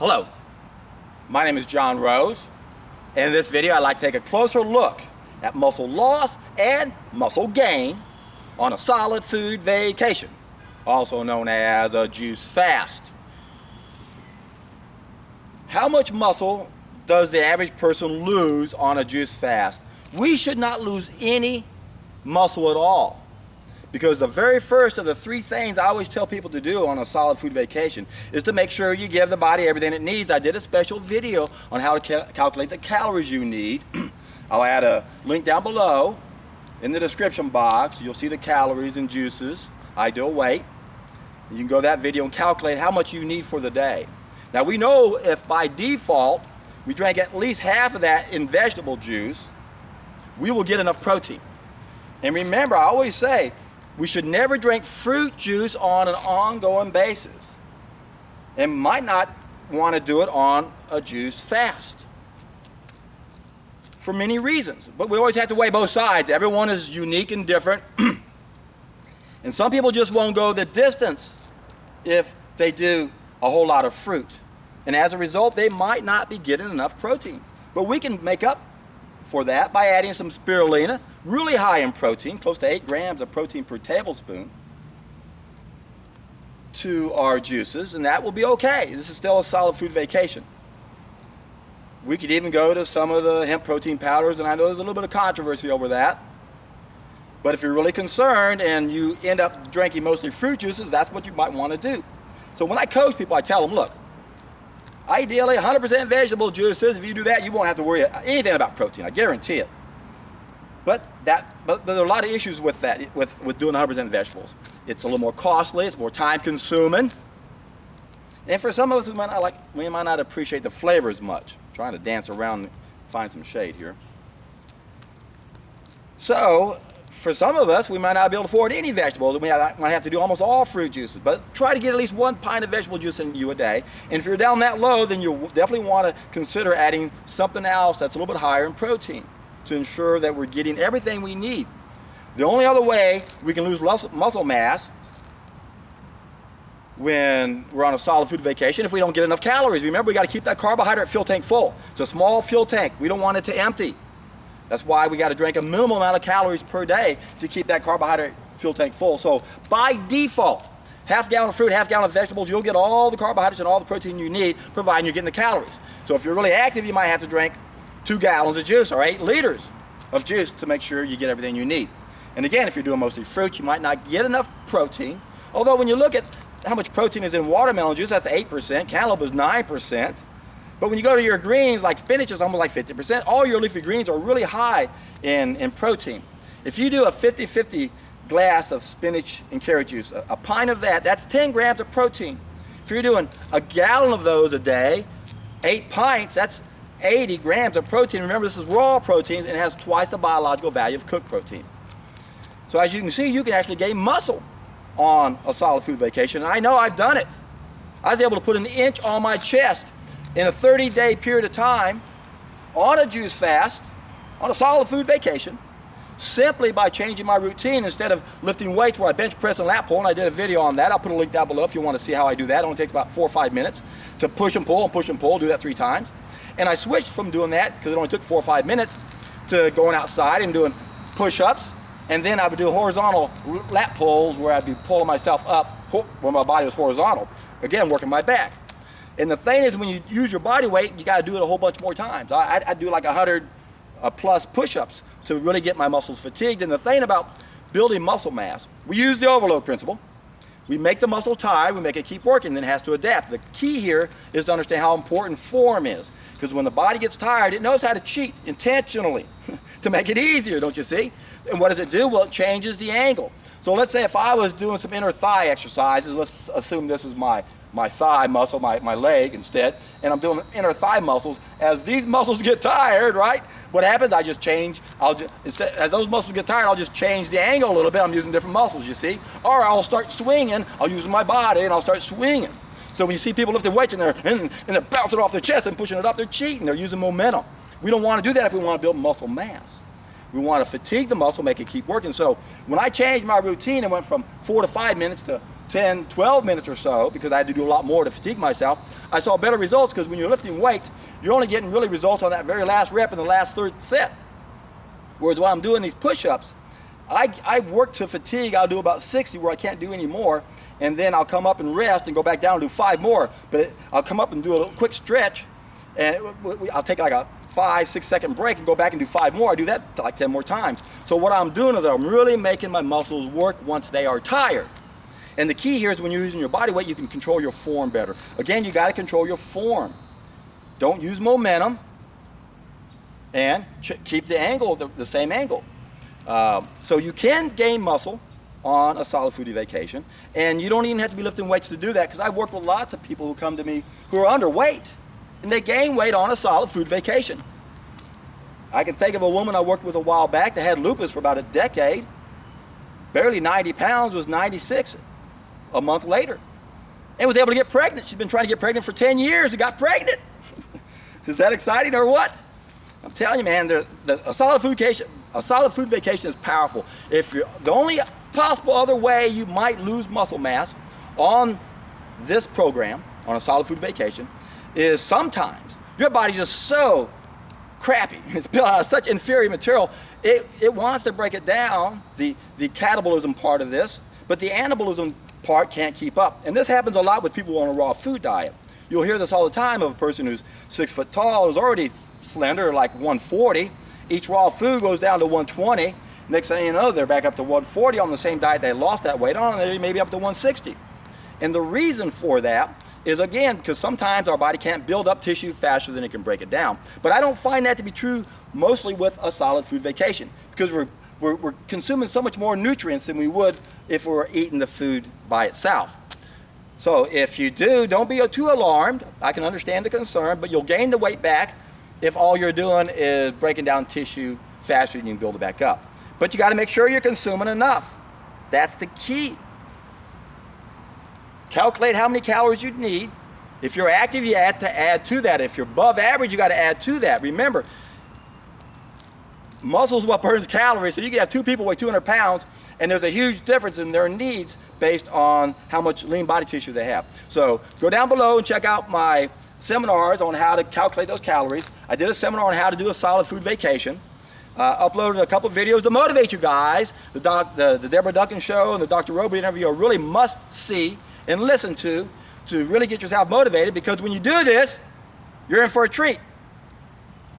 Hello, my name is John Rose, and in this video I'd like to take a closer look at muscle loss and muscle gain on a solid food vacation, also known as a juice fast. How much muscle does the average person lose on a juice fast? We should not lose any muscle at all, because the very first of the three things I always tell people to do on a solid food vacation is to make sure you give the body everything it needs. I did a special video on how to calculate the calories you need. I'll add a link down below in the description box. You'll see the calories and juices, ideal weight. You can go to that video and calculate how much you need for the day. Now we know if by default we drank at least half of that in vegetable juice, we will get enough protein. And remember, I always say, we should never drink fruit juice on an ongoing basis, and might not want to do it on a juice fast for many reasons. But we always have to weigh both sides. Everyone is unique and different. And some people just won't go the distance if they do a whole lot of fruit. And as a result, they might not be getting enough protein. But we can make up for that by adding some spirulina, really high in protein, close to 8 grams of protein per tablespoon, to our juices, and that will be okay. This is still a solid food vacation. We could even go to some of the hemp protein powders, and I know there's a little bit of controversy over that. But if you're really concerned and you end up drinking mostly fruit juices, that's what you might want to do. So when I coach people, I tell them, look, ideally 100% vegetable juices. If you do that, you won't have to worry anything about protein, I guarantee it. But there are a lot of issues with that, with doing 100% vegetables. It's a little more costly, it's more time consuming. And for some of us, we might not appreciate the flavor as much. I'm trying to dance around and find some shade here. So, for some of us, we might not be able to afford any vegetables. We might have to do almost all fruit juices. But try to get at least 1 pint of vegetable juice in you a day. And if you're down that low, then you'll definitely want to consider adding something else that's a little bit higher in protein to ensure that we're getting everything we need. The only other way we can lose muscle mass when we're on a solid food vacation if we don't get enough calories. Remember, we got to keep that carbohydrate fuel tank full. It's a small fuel tank. We don't want it to empty. That's why we got to drink a minimal amount of calories per day to keep that carbohydrate fuel tank full. So by default, half gallon of fruit, half gallon of vegetables, you'll get all the carbohydrates and all the protein you need, providing you're getting the calories. So if you're really active, you might have to drink 2 gallons of juice or 8 liters of juice to make sure you get everything you need. And again, if you're doing mostly fruit, you might not get enough protein. Although when you look at how much protein is in watermelon juice, that's 8%, cantaloupe is 9%. But when you go to your greens, like spinach is almost like 50%. All your leafy greens are really high in protein. If you do a 50-50 glass of spinach and carrot juice, a pint of that, that's 10 grams of protein. If you're doing a gallon of those a day, 8 pints, that's 80 grams of protein. Remember, this is raw protein, and it has twice the biological value of cooked protein. So as you can see, you can actually gain muscle on a solid food vacation, and I know I've done it. I was able to put an inch on my chest in a 30-day period of time on a juice fast, on a solid food vacation, simply by changing my routine. Instead of lifting weights where I bench press and lat pull, and I did a video on that. I'll put a link down below if you want to see how I do that. It only takes about 4 or 5 minutes to push and pull, do that 3 times. And I switched from doing that, because it only took 4 or 5 minutes, to going outside and doing push-ups. And then I would do horizontal lat pulls where I'd be pulling myself up when my body was horizontal. Again, working my back. And the thing is, when you use your body weight, you got to do it a whole bunch more times. I do like 100 plus push-ups to really get my muscles fatigued. And the thing about building muscle mass, we use the overload principle. We make the muscle tired, we make it keep working, then it has to adapt. The key here is to understand how important form is. Because when the body gets tired, it knows how to cheat intentionally to make it easier, don't you see? And what does it do? Well, it changes the angle. So let's say if I was doing some inner thigh exercises, let's assume this is my thigh muscle, my leg instead, and I'm doing inner thigh muscles. As these muscles get tired, right, what happens? I just change, as those muscles get tired, I'll just change the angle a little bit. I'm using different muscles, you see? Or I'll start swinging, I'll use my body and I'll start swinging. So when you see people lifting weights and they're bouncing off their chest and pushing it up, they're cheating, they're using momentum. We don't want to do that if we want to build muscle mass. We want to fatigue the muscle, make it keep working. So when I changed my routine and went from 4 to 5 minutes to 10, 12 minutes or so, because I had to do a lot more to fatigue myself, I saw better results because when you're lifting weights, you're only getting really results on that very last rep in the last third set. Whereas while I'm doing these push-ups, I work to fatigue. I'll do about 60 where I can't do any more, and then I'll come up and rest and go back down and do 5 more. But I'll come up and do a quick stretch, and I'll take like a 5-6 second break and go back and do 5 more. I do that like 10 more times. So what I'm doing is I'm really making my muscles work once they are tired. And the key here is when you're using your body weight, you can control your form better. Again, you got to control your form. Don't use momentum, and keep the angle the same angle. So you can gain muscle on a solid food vacation, and you don't even have to be lifting weights to do that, because I've worked with lots of people who come to me who are underweight, and they gain weight on a solid food vacation. I can think of a woman I worked with a while back that had lupus for about a decade, barely 90 pounds, was 96 a month later, and was able to get pregnant. She'd been trying to get pregnant for 10 years and got pregnant. Is that exciting or what? I'm telling you, man, a solid food vacation is powerful. The only possible other way you might lose muscle mass on this program, on a solid food vacation, is sometimes your body's just so crappy. It's built out of such inferior material. It wants to break it down, the catabolism part of this, but the anabolism part can't keep up. And this happens a lot with people on a raw food diet. You'll hear this all the time of a person who's 6 foot tall, who's already slender, like 140. Each raw food goes down to 120. Next thing you know, they're back up to 140 on the same diet they lost that weight on, and they're maybe up to 160. And the reason for that is, again, because sometimes our body can't build up tissue faster than it can break it down. But I don't find that to be true mostly with a solid food vacation, because we're consuming so much more nutrients than we would if we were eating the food by itself. So if you don't be too alarmed. I can understand the concern, but you'll gain the weight back if all you're doing is breaking down tissue faster than you can build it back up. But you got to make sure you're consuming enough. That's the key. Calculate how many calories you need. If you're active, you have to add to that. If you're above average, you got to add to that. Remember, muscle is what burns calories. So you can have 2 people weigh 200 pounds, and there's a huge difference in their needs based on how much lean body tissue they have. So go down below and check out my seminars on how to calculate those calories. I did a seminar on how to do a solid food vacation. Uploaded a couple videos to motivate you guys. The Deborah Duncan show and the Dr. Roby interview are really must see and listen to really get yourself motivated, because when you do this, you're in for a treat.